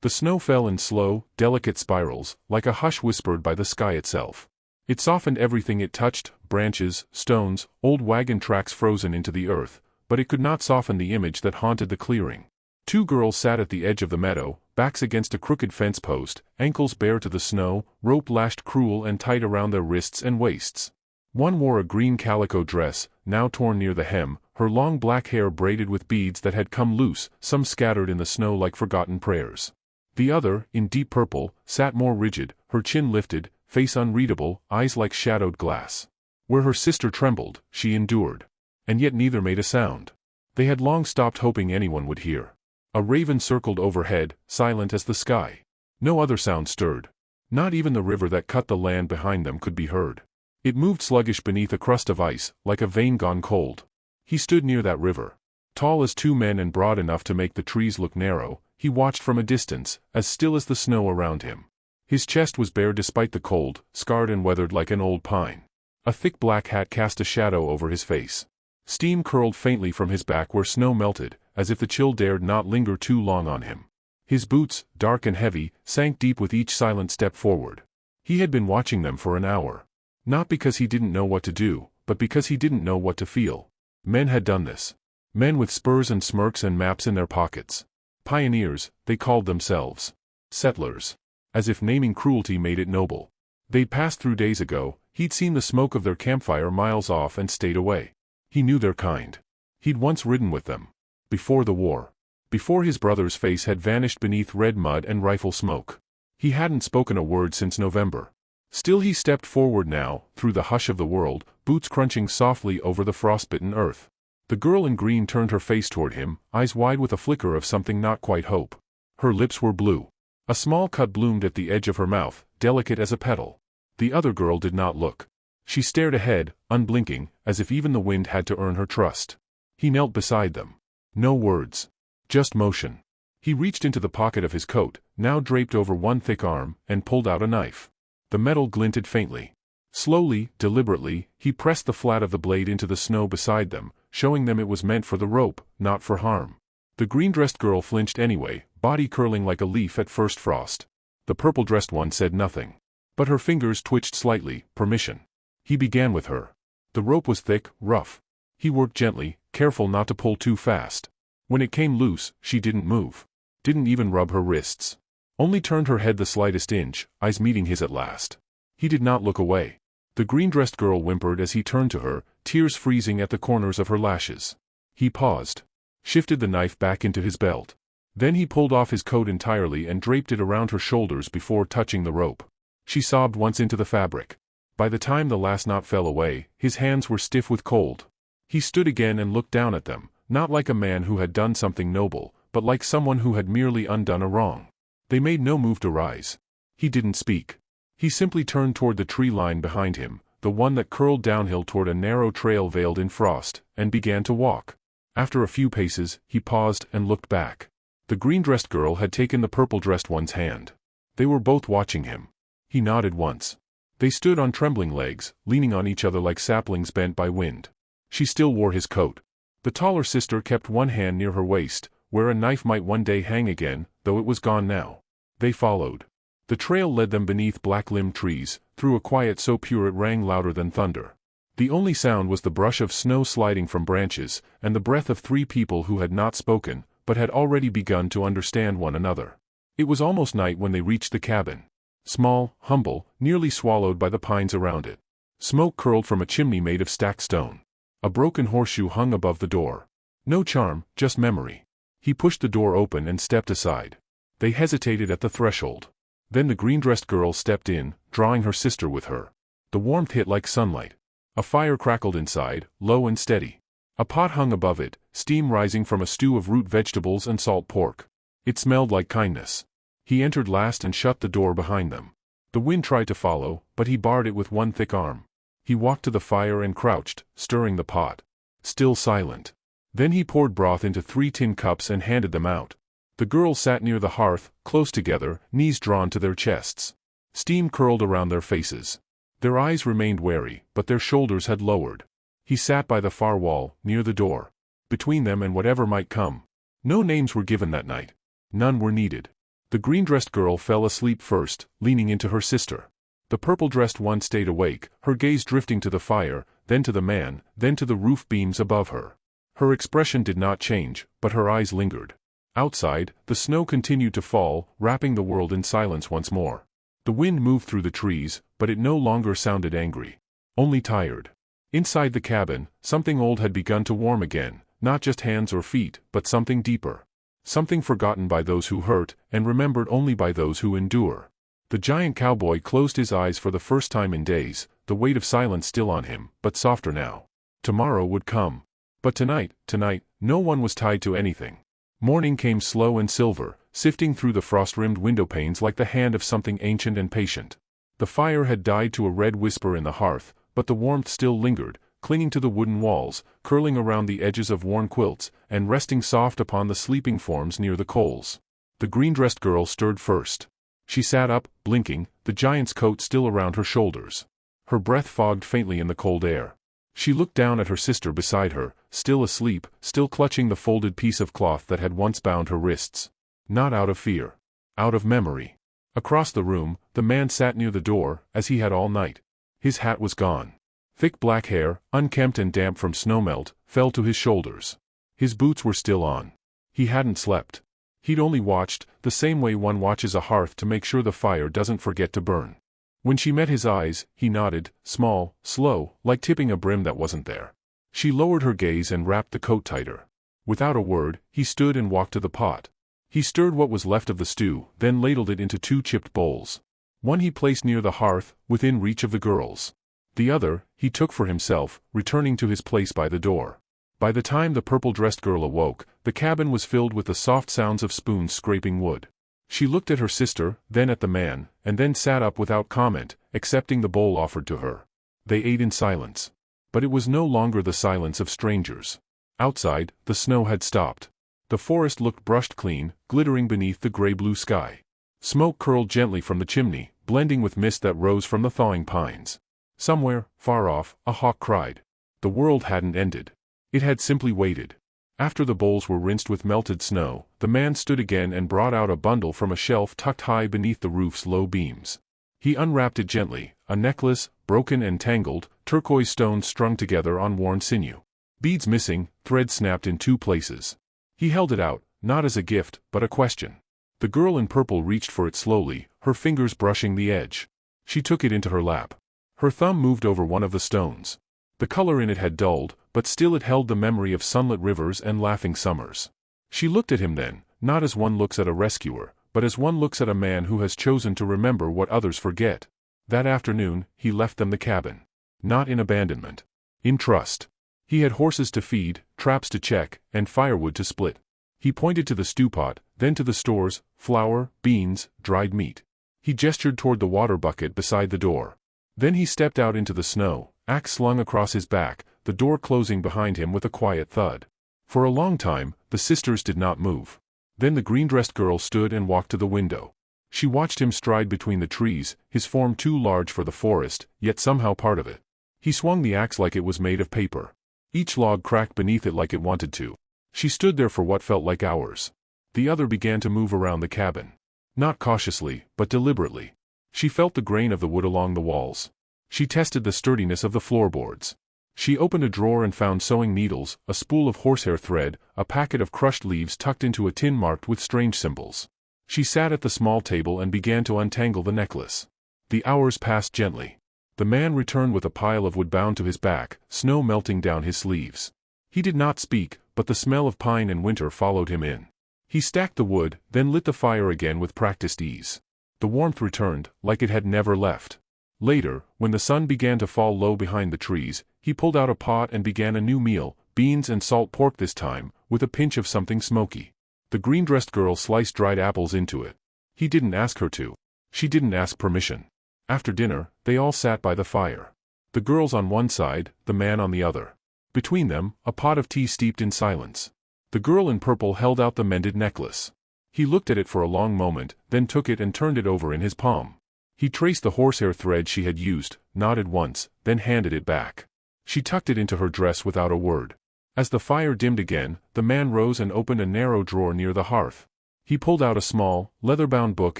The snow fell in slow, delicate spirals, like a hush whispered by the sky itself. It softened everything it touched, branches, stones, old wagon tracks frozen into the earth, but it could not soften the image that haunted the clearing. Two girls sat at the edge of the meadow, backs against a crooked fence post, ankles bare to the snow, rope lashed cruel and tight around their wrists and waists. One wore a green calico dress, now torn near the hem, her long black hair braided with beads that had come loose, some scattered in the snow like forgotten prayers. The other, in deep purple, sat more rigid, her chin lifted, face unreadable, eyes like shadowed glass. Where her sister trembled, she endured. And yet neither made a sound. They had long stopped hoping anyone would hear. A raven circled overhead, silent as the sky. No other sound stirred. Not even the river that cut the land behind them could be heard. It moved sluggish beneath a crust of ice, like a vein gone cold. He stood near that river. Tall as two men and broad enough to make the trees look narrow, he watched from a distance, as still as the snow around him. His chest was bare despite the cold, scarred and weathered like an old pine. A thick black hat cast a shadow over his face. Steam curled faintly from his back where snow melted, as if the chill dared not linger too long on him. His boots, dark and heavy, sank deep with each silent step forward. He had been watching them for an hour. Not because he didn't know what to do, but because he didn't know what to feel. Men had done this. Men with spurs and smirks and maps in their pockets. Pioneers, they called themselves. Settlers. As if naming cruelty made it noble. They'd passed through days ago, he'd seen the smoke of their campfire miles off and stayed away. He knew their kind. He'd once ridden with them. Before the war. Before his brother's face had vanished beneath red mud and rifle smoke. He hadn't spoken a word since November. Still he stepped forward now, through the hush of the world, boots crunching softly over the frostbitten earth. The girl in green turned her face toward him, eyes wide with a flicker of something not quite hope. Her lips were blue. A small cut bloomed at the edge of her mouth, delicate as a petal. The other girl did not look. She stared ahead, unblinking, as if even the wind had to earn her trust. He knelt beside them. No words. Just motion. He reached into the pocket of his coat, now draped over one thick arm, and pulled out a knife. The metal glinted faintly. Slowly, deliberately, he pressed the flat of the blade into the snow beside them, showing them it was meant for the rope, not for harm. The green-dressed girl flinched anyway, body curling like a leaf at first frost. The purple-dressed one said nothing. But her fingers twitched slightly, permission. He began with her. The rope was thick, rough. He worked gently, careful not to pull too fast. When it came loose, she didn't move. Didn't even rub her wrists. Only turned her head the slightest inch, eyes meeting his at last. He did not look away. The green-dressed girl whimpered as he turned to her, tears freezing at the corners of her lashes. He paused. Shifted the knife back into his belt. Then he pulled off his coat entirely and draped it around her shoulders before touching the rope. She sobbed once into the fabric. By the time the last knot fell away, his hands were stiff with cold. He stood again and looked down at them, not like a man who had done something noble, but like someone who had merely undone a wrong. They made no move to rise. He didn't speak. He simply turned toward the tree line behind him, the one that curled downhill toward a narrow trail veiled in frost, and began to walk. After a few paces, he paused and looked back. The green-dressed girl had taken the purple-dressed one's hand. They were both watching him. He nodded once. They stood on trembling legs, leaning on each other like saplings bent by wind. She still wore his coat. The taller sister kept one hand near her waist, where a knife might one day hang again, though it was gone now. They followed. The trail led them beneath black-limbed trees, through a quiet so pure it rang louder than thunder. The only sound was the brush of snow sliding from branches, and the breath of three people who had not spoken, but had already begun to understand one another. It was almost night when they reached the cabin. Small, humble, nearly swallowed by the pines around it. Smoke curled from a chimney made of stacked stone. A broken horseshoe hung above the door. No charm, just memory. He pushed the door open and stepped aside. They hesitated at the threshold. Then the green-dressed girl stepped in, drawing her sister with her. The warmth hit like sunlight. A fire crackled inside, low and steady. A pot hung above it, steam rising from a stew of root vegetables and salt pork. It smelled like kindness. He entered last and shut the door behind them. The wind tried to follow, but he barred it with one thick arm. He walked to the fire and crouched, stirring the pot. Still silent. Then he poured broth into 3 tin cups and handed them out. The girls sat near the hearth, close together, knees drawn to their chests. Steam curled around their faces. Their eyes remained wary, but their shoulders had lowered. He sat by the far wall, near the door. Between them and whatever might come. No names were given that night. None were needed. The green-dressed girl fell asleep first, leaning into her sister. The purple-dressed one stayed awake, her gaze drifting to the fire, then to the man, then to the roof beams above her. Her expression did not change, but her eyes lingered. Outside, the snow continued to fall, wrapping the world in silence once more. The wind moved through the trees, but it no longer sounded angry. Only tired. Inside the cabin, something old had begun to warm again, not just hands or feet, but something deeper. Something forgotten by those who hurt, and remembered only by those who endure. The giant cowboy closed his eyes for the first time in days, the weight of silence still on him, but softer now. Tomorrow would come. But tonight, no one was tied to anything. Morning came slow and silver, sifting through the frost-rimmed window panes like the hand of something ancient and patient. The fire had died to a red whisper in the hearth, but the warmth still lingered, clinging to the wooden walls, curling around the edges of worn quilts, and resting soft upon the sleeping forms near the coals. The green-dressed girl stirred first. She sat up, blinking, the giant's coat still around her shoulders. Her breath fogged faintly in the cold air. She looked down at her sister beside her, still asleep, still clutching the folded piece of cloth that had once bound her wrists. Not out of fear. Out of memory. Across the room, the man sat near the door, as he had all night. His hat was gone. Thick black hair, unkempt and damp from snowmelt, fell to his shoulders. His boots were still on. He hadn't slept. He'd only watched, the same way one watches a hearth to make sure the fire doesn't forget to burn. When she met his eyes, he nodded, small, slow, like tipping a brim that wasn't there. She lowered her gaze and wrapped the coat tighter. Without a word, he stood and walked to the pot. He stirred what was left of the stew, then ladled it into 2 chipped bowls. One he placed near the hearth, within reach of the girls. The other, he took for himself, returning to his place by the door. By the time the purple-dressed girl awoke, the cabin was filled with the soft sounds of spoons scraping wood. She looked at her sister, then at the man, and then sat up without comment, accepting the bowl offered to her. They ate in silence. But it was no longer the silence of strangers. Outside, the snow had stopped. The forest looked brushed clean, glittering beneath the gray-blue sky. Smoke curled gently from the chimney, blending with mist that rose from the thawing pines. Somewhere, far off, a hawk cried. The world hadn't ended. It had simply waited. After the bowls were rinsed with melted snow, the man stood again and brought out a bundle from a shelf tucked high beneath the roof's low beams. He unwrapped it gently, a necklace, broken and tangled, turquoise stones strung together on worn sinew. Beads missing, thread snapped in 2 places. He held it out, not as a gift, but a question. The girl in purple reached for it slowly, her fingers brushing the edge. She took it into her lap. Her thumb moved over one of the stones. The color in it had dulled, but still it held the memory of sunlit rivers and laughing summers. She looked at him then, not as one looks at a rescuer, but as one looks at a man who has chosen to remember what others forget. That afternoon, he left them the cabin. Not in abandonment. In trust. He had horses to feed, traps to check, and firewood to split. He pointed to the stewpot, then to the stores, flour, beans, dried meat. He gestured toward the water bucket beside the door. Then he stepped out into the snow, axe slung across his back, the door closing behind him with a quiet thud. For a long time, the sisters did not move. Then the green-dressed girl stood and walked to the window. She watched him stride between the trees, his form too large for the forest, yet somehow part of it. He swung the axe like it was made of paper. Each log cracked beneath it like it wanted to. She stood there for what felt like hours. The other began to move around the cabin. Not cautiously, but deliberately. She felt the grain of the wood along the walls. She tested the sturdiness of the floorboards. She opened a drawer and found sewing needles, a spool of horsehair thread, a packet of crushed leaves tucked into a tin marked with strange symbols. She sat at the small table and began to untangle the necklace. The hours passed gently. The man returned with a pile of wood bound to his back, snow melting down his sleeves. He did not speak, but the smell of pine and winter followed him in. He stacked the wood, then lit the fire again with practiced ease. The warmth returned, like it had never left. Later, when the sun began to fall low behind the trees, he pulled out a pot and began a new meal, beans and salt pork this time, with a pinch of something smoky. The green-dressed girl sliced dried apples into it. He didn't ask her to. She didn't ask permission. After dinner, they all sat by the fire. The girls on one side, the man on the other. Between them, a pot of tea steeped in silence. The girl in purple held out the mended necklace. He looked at it for a long moment, then took it and turned it over in his palm. He traced the horsehair thread she had used, nodded once, then handed it back. She tucked it into her dress without a word. As the fire dimmed again, the man rose and opened a narrow drawer near the hearth. He pulled out a small, leather-bound book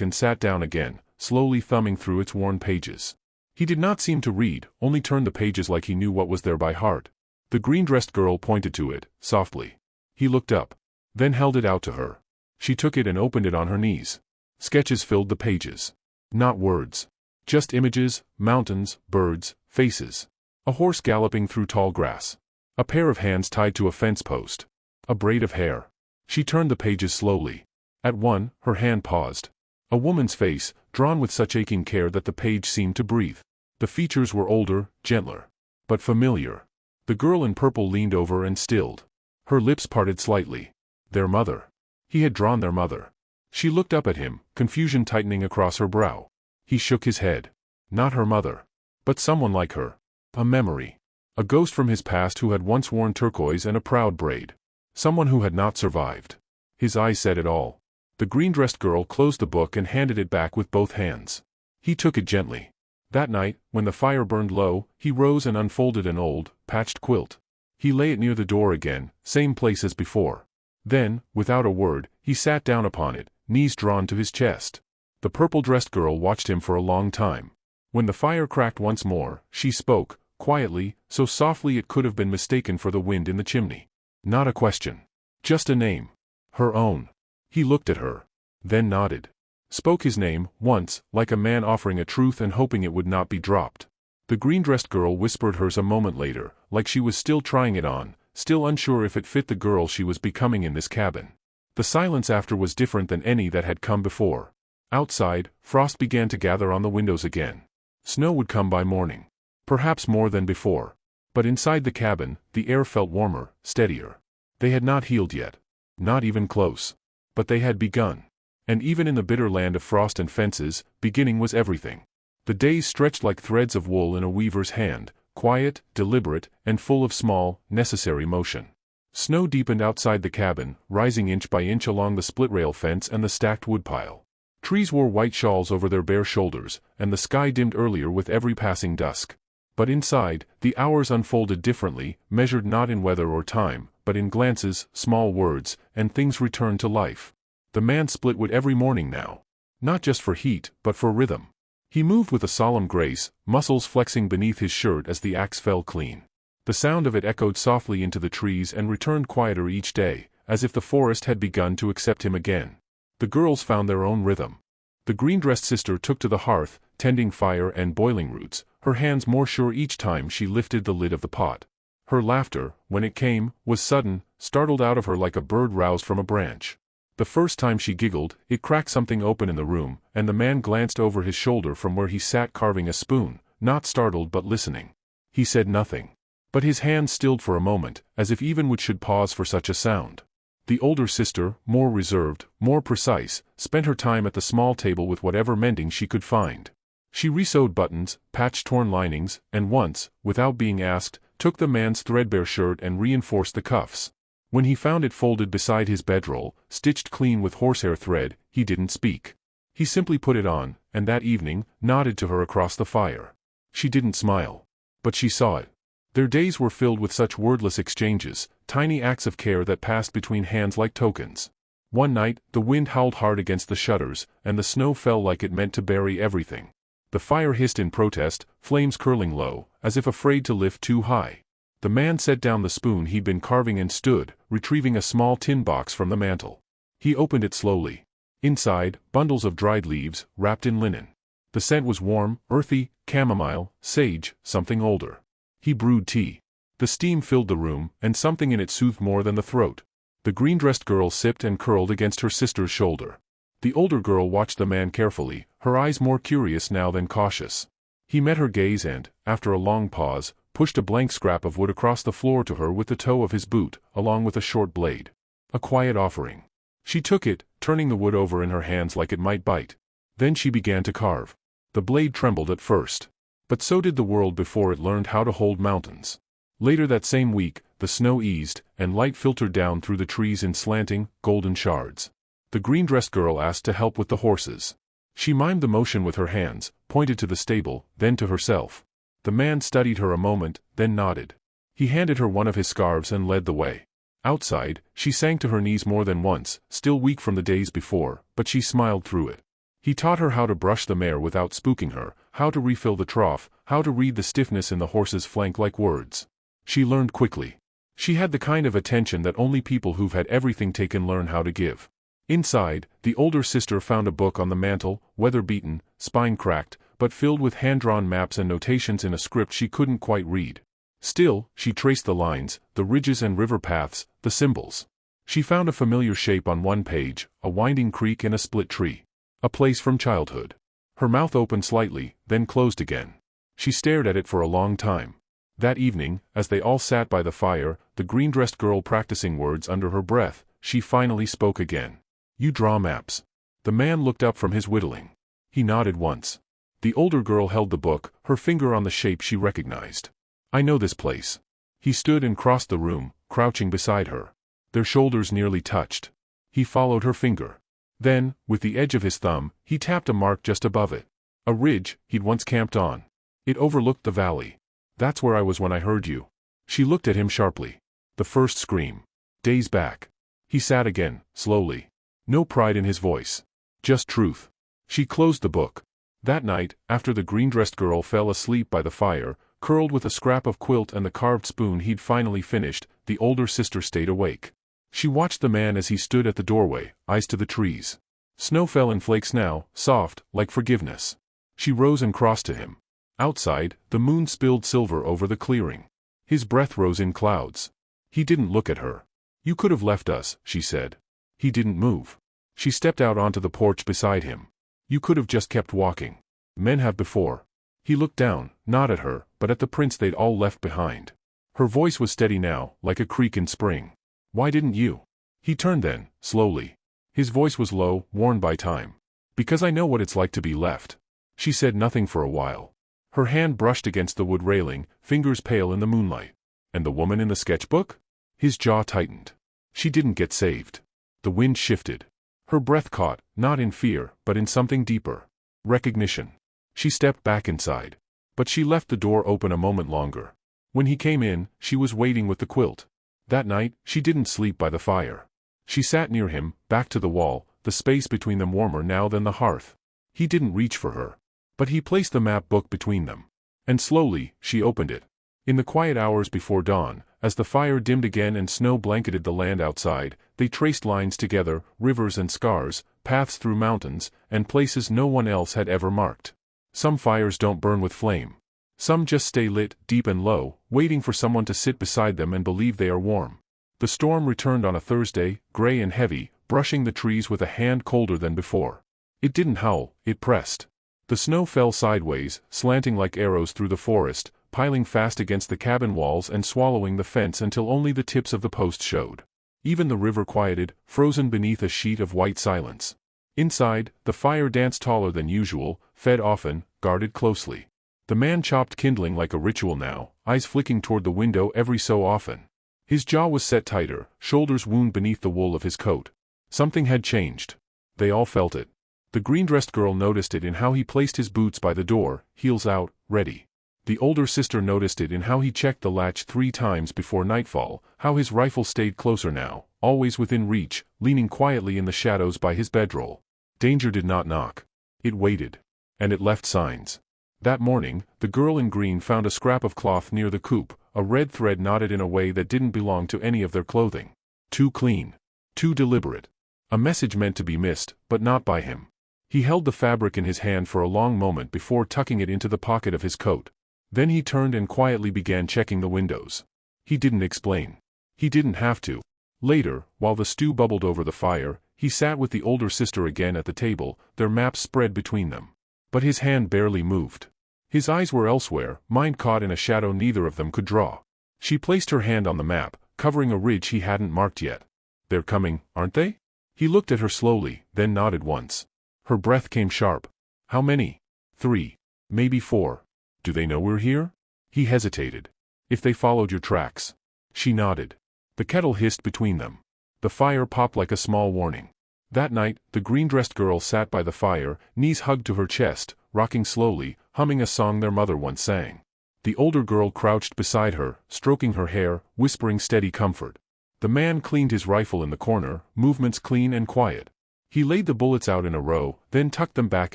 and sat down again, slowly thumbing through its worn pages. He did not seem to read, only turned the pages like he knew what was there by heart. The green-dressed girl pointed to it, softly. He looked up, then held it out to her. She took it and opened it on her knees. Sketches filled the pages. Not words. Just images, mountains, birds, faces. A horse galloping through tall grass. A pair of hands tied to a fence post. A braid of hair. She turned the pages slowly. At one, her hand paused. A woman's face, drawn with such aching care that the page seemed to breathe. The features were older, gentler. But familiar. The girl in purple leaned over and stilled. Her lips parted slightly. Their mother. He had drawn their mother. She looked up at him, confusion tightening across her brow. He shook his head. Not her mother. But someone like her. A memory. A ghost from his past who had once worn turquoise and a proud braid. Someone who had not survived. His eyes said it all. The green-dressed girl closed the book and handed it back with both hands. He took it gently. That night, when the fire burned low, he rose and unfolded an old, patched quilt. He lay it near the door again, same place as before. Then, without a word, he sat down upon it, knees drawn to his chest. The purple-dressed girl watched him for a long time. When the fire cracked once more, she spoke, quietly, so softly it could have been mistaken for the wind in the chimney. Not a question. Just a name. Her own. He looked at her. Then nodded. Spoke his name, once, like a man offering a truth and hoping it would not be dropped. The green-dressed girl whispered hers a moment later, like she was still trying it on, still unsure if it fit the girl she was becoming in this cabin. The silence after was different than any that had come before. Outside, frost began to gather on the windows again. Snow would come by morning. Perhaps more than before. But inside the cabin, the air felt warmer, steadier. They had not healed yet. Not even close. But they had begun. And even in the bitter land of frost and fences, beginning was everything. The days stretched like threads of wool in a weaver's hand, quiet, deliberate, and full of small, necessary motion. Snow deepened outside the cabin, rising inch by inch along the split-rail fence and the stacked woodpile. Trees wore white shawls over their bare shoulders, and the sky dimmed earlier with every passing dusk. But inside, the hours unfolded differently, measured not in weather or time, but in glances, small words, and things returned to life. The man split wood every morning now. Not just for heat, but for rhythm. He moved with a solemn grace, muscles flexing beneath his shirt as the axe fell clean. The sound of it echoed softly into the trees and returned quieter each day, as if the forest had begun to accept him again. The girls found their own rhythm. The green-dressed sister took to the hearth, tending fire and boiling roots, her hands more sure each time she lifted the lid of the pot. Her laughter, when it came, was sudden, startled out of her like a bird roused from a branch. The first time she giggled, it cracked something open in the room, and the man glanced over his shoulder from where he sat carving a spoon, not startled but listening. He said nothing. But his hands stilled for a moment, as if even wood should pause for such a sound. The older sister, more reserved, more precise, spent her time at the small table with whatever mending she could find. She resewed buttons, patched torn linings, and once, without being asked, took the man's threadbare shirt and reinforced the cuffs. When he found it folded beside his bedroll, stitched clean with horsehair thread, he didn't speak. He simply put it on, and that evening, nodded to her across the fire. She didn't smile. But she saw it. Their days were filled with such wordless exchanges, tiny acts of care that passed between hands like tokens. One night, the wind howled hard against the shutters, and the snow fell like it meant to bury everything. The fire hissed in protest, flames curling low, as if afraid to lift too high. The man set down the spoon he'd been carving and stood, retrieving a small tin box from the mantel. He opened it slowly. Inside, bundles of dried leaves, wrapped in linen. The scent was warm, earthy, chamomile, sage, something older. He brewed tea. The steam filled the room, and something in it soothed more than the throat. The green-dressed girl sipped and curled against her sister's shoulder. The older girl watched the man carefully, her eyes more curious now than cautious. He met her gaze and, after a long pause, pushed a blank scrap of wood across the floor to her with the toe of his boot, along with a short blade. A quiet offering. She took it, turning the wood over in her hands like it might bite. Then she began to carve. The blade trembled at first. But so did the world before it learned how to hold mountains. Later that same week, the snow eased, and light filtered down through the trees in slanting, golden shards. The green-dressed girl asked to help with the horses. She mimed the motion with her hands, pointed to the stable, then to herself. The man studied her a moment, then nodded. He handed her one of his scarves and led the way. Outside, she sank to her knees more than once, still weak from the days before, but she smiled through it. He taught her how to brush the mare without spooking her, how to refill the trough, how to read the stiffness in the horse's flank like words. She learned quickly. She had the kind of attention that only people who've had everything taken learn how to give. Inside, the older sister found a book on the mantel, weather-beaten, spine cracked, but filled with hand-drawn maps and notations in a script she couldn't quite read. Still, she traced the lines, the ridges and river paths, the symbols. She found a familiar shape on one page, a winding creek and a split tree. A place from childhood. Her mouth opened slightly, then closed again. She stared at it for a long time. That evening, as they all sat by the fire, the green-dressed girl practicing words under her breath, she finally spoke again. "You draw maps." The man looked up from his whittling. He nodded once. The older girl held the book, her finger on the shape she recognized. "I know this place." He stood and crossed the room, crouching beside her. Their shoulders nearly touched. He followed her finger. Then, with the edge of his thumb, he tapped a mark just above it. A ridge he'd once camped on. It overlooked the valley. "That's where I was when I heard you." She looked at him sharply. The first scream. Days back. He sat again, slowly. No pride in his voice. Just truth. She closed the book. That night, after the green-dressed girl fell asleep by the fire, curled with a scrap of quilt and the carved spoon he'd finally finished, the older sister stayed awake. She watched the man as he stood at the doorway, eyes to the trees. Snow fell in flakes now, soft, like forgiveness. She rose and crossed to him. Outside, the moon spilled silver over the clearing. His breath rose in clouds. He didn't look at her. "You could have left us," she said. He didn't move. She stepped out onto the porch beside him. "You could have just kept walking. Men have before." He looked down, not at her, but at the prints they'd all left behind. Her voice was steady now, like a creek in spring. "Why didn't you?" He turned then, slowly. His voice was low, worn by time. "Because I know what it's like to be left." She said nothing for a while. Her hand brushed against the wood railing, fingers pale in the moonlight. "And the woman in the sketchbook?" His jaw tightened. "She didn't get saved." The wind shifted. Her breath caught, not in fear, but in something deeper. Recognition. She stepped back inside. But she left the door open a moment longer. When he came in, she was waiting with the quilt. That night, she didn't sleep by the fire. She sat near him, back to the wall, the space between them warmer now than the hearth. He didn't reach for her. But he placed the map book between them. And slowly, she opened it. In the quiet hours before dawn, as the fire dimmed again and snow blanketed the land outside, they traced lines together, rivers and scars, paths through mountains, and places no one else had ever marked. Some fires don't burn with flame. Some just stay lit, deep and low, waiting for someone to sit beside them and believe they are warm. The storm returned on a Thursday, gray and heavy, brushing the trees with a hand colder than before. It didn't howl, it pressed. The snow fell sideways, slanting like arrows through the forest, piling fast against the cabin walls and swallowing the fence until only the tips of the posts showed. Even the river quieted, frozen beneath a sheet of white silence. Inside, the fire danced taller than usual, fed often, guarded closely. The man chopped kindling like a ritual now, eyes flicking toward the window every so often. His jaw was set tighter, shoulders wound beneath the wool of his coat. Something had changed. They all felt it. The green-dressed girl noticed it in how he placed his boots by the door, heels out, ready. The older sister noticed it in how he checked the latch 3 times before nightfall, how his rifle stayed closer now, always within reach, leaning quietly in the shadows by his bedroll. Danger did not knock. It waited. And it left signs. That morning, the girl in green found a scrap of cloth near the coop, a red thread knotted in a way that didn't belong to any of their clothing. Too clean. Too deliberate. A message meant to be missed, but not by him. He held the fabric in his hand for a long moment before tucking it into the pocket of his coat. Then he turned and quietly began checking the windows. He didn't explain. He didn't have to. Later, while the stew bubbled over the fire, he sat with the older sister again at the table, their maps spread between them. But his hand barely moved. His eyes were elsewhere, mind caught in a shadow neither of them could draw. She placed her hand on the map, covering a ridge he hadn't marked yet. "They're coming, aren't they?" He looked at her slowly, then nodded once. Her breath came sharp. "How many?" 3. Maybe 4. "Do they know we're here?" He hesitated. "If they followed your tracks." She nodded. The kettle hissed between them. The fire popped like a small warning. That night, the green-dressed girl sat by the fire, knees hugged to her chest, rocking slowly, humming a song their mother once sang. The older girl crouched beside her, stroking her hair, whispering steady comfort. The man cleaned his rifle in the corner, movements clean and quiet. He laid the bullets out in a row, then tucked them back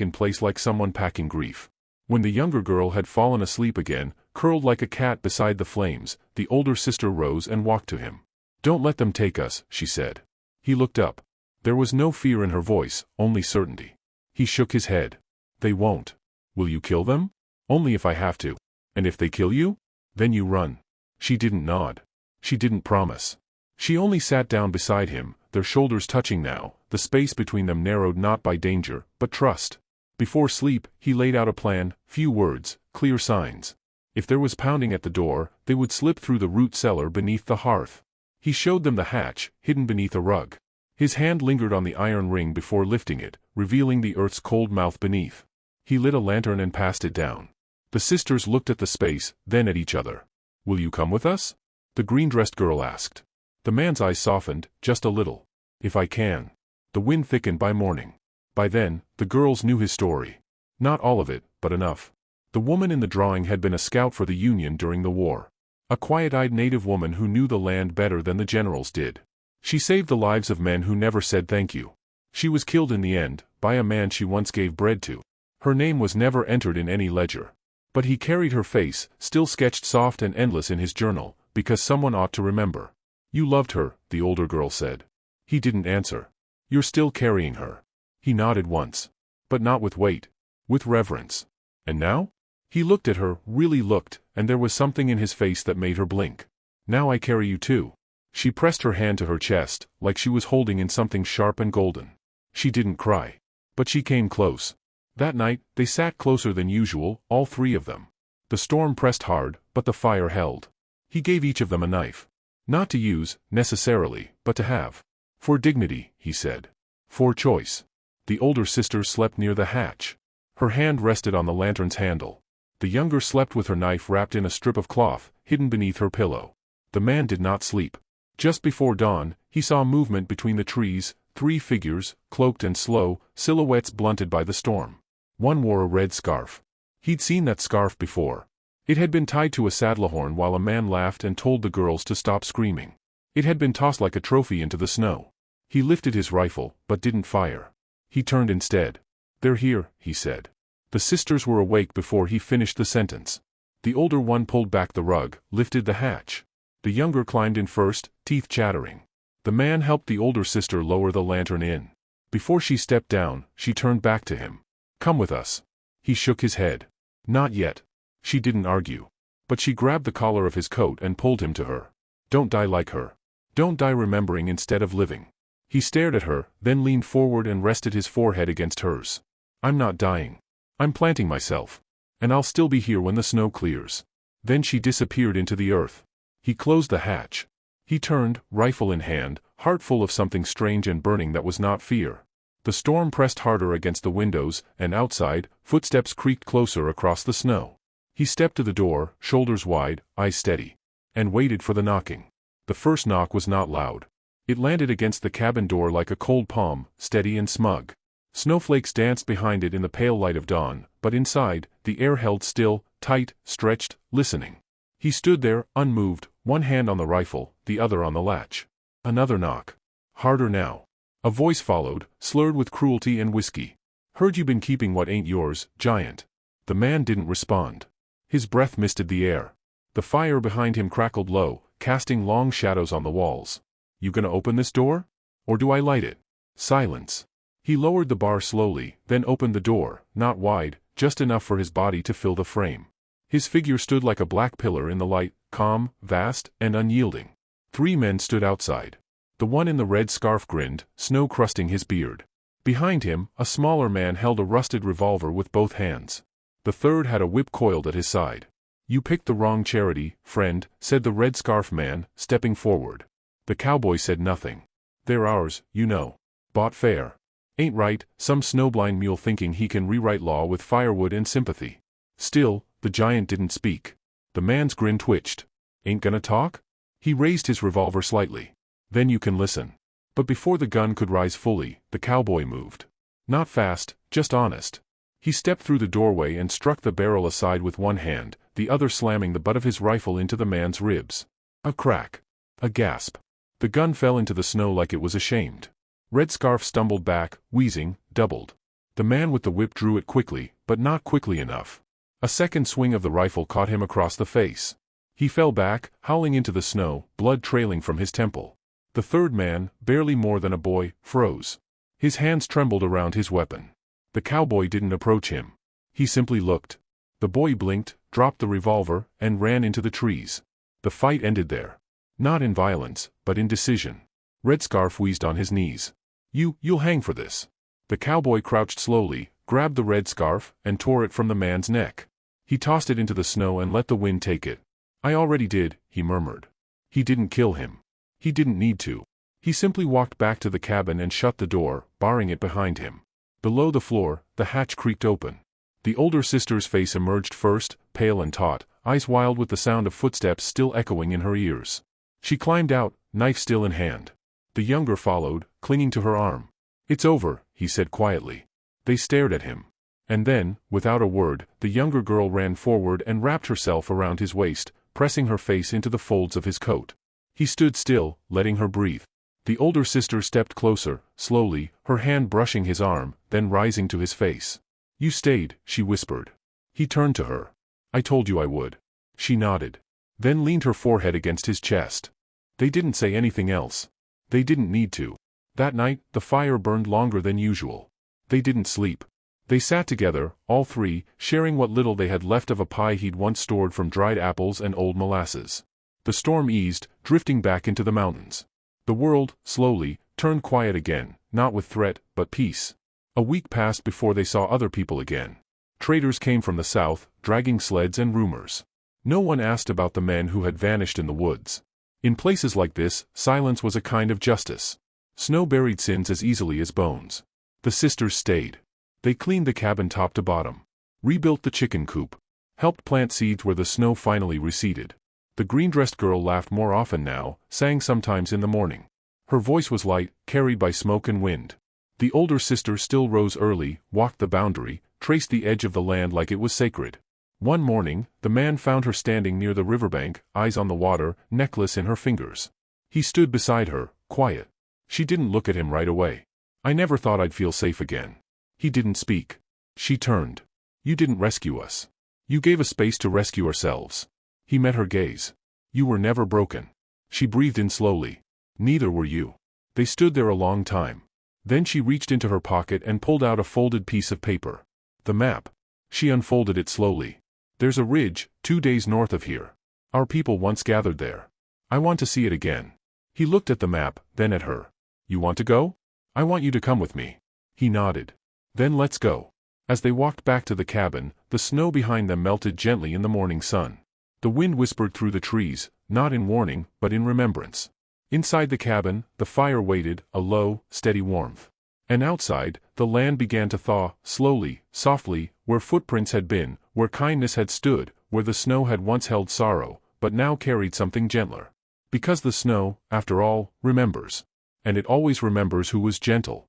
in place like someone packing grief. When the younger girl had fallen asleep again, curled like a cat beside the flames, the older sister rose and walked to him. "Don't let them take us," she said. He looked up. There was no fear in her voice, only certainty. He shook his head. "They won't." "Will you kill them?" "Only if I have to." "And if they kill you?" "Then you run." She didn't nod. She didn't promise. She only sat down beside him, their shoulders touching now, the space between them narrowed not by danger, but trust. Before sleep, he laid out a plan, few words, clear signs. If there was pounding at the door, they would slip through the root cellar beneath the hearth. He showed them the hatch, hidden beneath a rug. His hand lingered on the iron ring before lifting it, revealing the earth's cold mouth beneath. He lit a lantern and passed it down. The sisters looked at the space, then at each other. "Will you come with us?" the green-dressed girl asked. The man's eyes softened, just a little. "If I can." The wind thickened by morning. By then, the girls knew his story. Not all of it, but enough. The woman in the drawing had been a scout for the Union during the war. A quiet-eyed native woman who knew the land better than the generals did. She saved the lives of men who never said thank you. She was killed in the end, by a man she once gave bread to. Her name was never entered in any ledger. But he carried her face, still sketched soft and endless in his journal, because someone ought to remember. "You loved her," the older girl said. He didn't answer. "You're still carrying her." He nodded once. But not with weight. With reverence. "And now?" He looked at her, really looked, and there was something in his face that made her blink. "Now I carry you too." She pressed her hand to her chest, like she was holding in something sharp and golden. She didn't cry. But she came close. That night, they sat closer than usual, all three of them. The storm pressed hard, but the fire held. He gave each of them a knife. Not to use, necessarily, but to have. "For dignity," he said. "For choice." The older sister slept near the hatch. Her hand rested on the lantern's handle. The younger slept with her knife wrapped in a strip of cloth, hidden beneath her pillow. The man did not sleep. Just before dawn, he saw movement between the trees, 3 figures, cloaked and slow, silhouettes blunted by the storm. One wore a red scarf. He'd seen that scarf before. It had been tied to a saddlehorn while a man laughed and told the girls to stop screaming. It had been tossed like a trophy into the snow. He lifted his rifle, but didn't fire. He turned instead. "They're here," he said. The sisters were awake before he finished the sentence. The older one pulled back the rug, lifted the hatch. The younger climbed in first, teeth chattering. The man helped the older sister lower the lantern in. Before she stepped down, she turned back to him. "Come with us." He shook his head. "Not yet." She didn't argue. But she grabbed the collar of his coat and pulled him to her. "Don't die like her. Don't die remembering instead of living." He stared at her, then leaned forward and rested his forehead against hers. "I'm not dying. I'm planting myself. And I'll still be here when the snow clears." Then she disappeared into the earth. He closed the hatch. He turned, rifle in hand, heart full of something strange and burning that was not fear. The storm pressed harder against the windows, and outside, footsteps creaked closer across the snow. He stepped to the door, shoulders wide, eyes steady. And waited for the knocking. The first knock was not loud. It landed against the cabin door like a cold palm, steady and smug. Snowflakes danced behind it in the pale light of dawn, but inside, the air held still, tight, stretched, listening. He stood there, unmoved, one hand on the rifle, the other on the latch. Another knock. Harder now. A voice followed, slurred with cruelty and whiskey. "Heard you been keeping what ain't yours, giant." The man didn't respond. His breath misted the air. The fire behind him crackled low, casting long shadows on the walls. "You gonna open this door? Or do I light it?" Silence. He lowered the bar slowly, then opened the door, not wide, just enough for his body to fill the frame. His figure stood like a black pillar in the light, calm, vast, and unyielding. 3 men stood outside. The one in the red scarf grinned, snow crusting his beard. Behind him, a smaller man held a rusted revolver with both hands. The third had a whip coiled at his side. "You picked the wrong charity, friend," said the red scarf man, stepping forward. The cowboy said nothing. "They're ours, you know. Bought fair. Ain't right, some snowblind mule thinking he can rewrite law with firewood and sympathy." Still, the giant didn't speak. The man's grin twitched. "Ain't gonna talk?" He raised his revolver slightly. "Then you can listen." But before the gun could rise fully, the cowboy moved. Not fast, just honest. He stepped through the doorway and struck the barrel aside with one hand, the other slamming the butt of his rifle into the man's ribs. A crack. A gasp. The gun fell into the snow like it was ashamed. Red Scarf stumbled back, wheezing, doubled. The man with the whip drew it quickly, but not quickly enough. A second swing of the rifle caught him across the face. He fell back, howling into the snow, blood trailing from his temple. The third man, barely more than a boy, froze. His hands trembled around his weapon. The cowboy didn't approach him. He simply looked. The boy blinked, dropped the revolver, and ran into the trees. The fight ended there. Not in violence, but in decision. Red Scarf wheezed on his knees. You'll hang for this." The cowboy crouched slowly, grabbed the red scarf, and tore it from the man's neck. He tossed it into the snow and let the wind take it. "I already did," he murmured. He didn't kill him. He didn't need to. He simply walked back to the cabin and shut the door, barring it behind him. Below the floor, the hatch creaked open. The older sister's face emerged first, pale and taut, eyes wild with the sound of footsteps still echoing in her ears. She climbed out, knife still in hand. The younger followed, clinging to her arm. "It's over," he said quietly. They stared at him. And then, without a word, the younger girl ran forward and wrapped herself around his waist, pressing her face into the folds of his coat. He stood still, letting her breathe. The older sister stepped closer, slowly, her hand brushing his arm, then rising to his face. "You stayed," she whispered. He turned to her. "I told you I would." She nodded. Then leaned her forehead against his chest. They didn't say anything else. They didn't need to. That night, the fire burned longer than usual. They didn't sleep. They sat together, all three, sharing what little they had left of a pie he'd once stored from dried apples and old molasses. The storm eased, drifting back into the mountains. The world, slowly, turned quiet again, not with threat, but peace. A week passed before they saw other people again. Traders came from the south, dragging sleds and rumors. No one asked about the men who had vanished in the woods. In places like this, silence was a kind of justice. Snow buried sins as easily as bones. The sisters stayed. They cleaned the cabin top to bottom. Rebuilt the chicken coop. Helped plant seeds where the snow finally receded. The green-dressed girl laughed more often now, sang sometimes in the morning. Her voice was light, carried by smoke and wind. The older sister still rose early, walked the boundary, traced the edge of the land like it was sacred. One morning, the man found her standing near the riverbank, eyes on the water, necklace in her fingers. He stood beside her, quiet. She didn't look at him right away. "I never thought I'd feel safe again." He didn't speak. She turned. "You didn't rescue us. You gave us space to rescue ourselves." He met her gaze. "You were never broken." She breathed in slowly. "Neither were you." They stood there a long time. Then she reached into her pocket and pulled out a folded piece of paper. "The map." She unfolded it slowly. "There's a ridge, 2 days north of here. Our people once gathered there. I want to see it again." He looked at the map, then at her. "You want to go? I want you to come with me." He nodded. "Then let's go." As they walked back to the cabin, the snow behind them melted gently in the morning sun. The wind whispered through the trees, not in warning, but in remembrance. Inside the cabin, the fire waited, a low, steady warmth. And outside, the land began to thaw, slowly, softly, where footprints had been, where kindness had stood, where the snow had once held sorrow, but now carried something gentler. Because the snow, after all, remembers. And it always remembers who was gentle.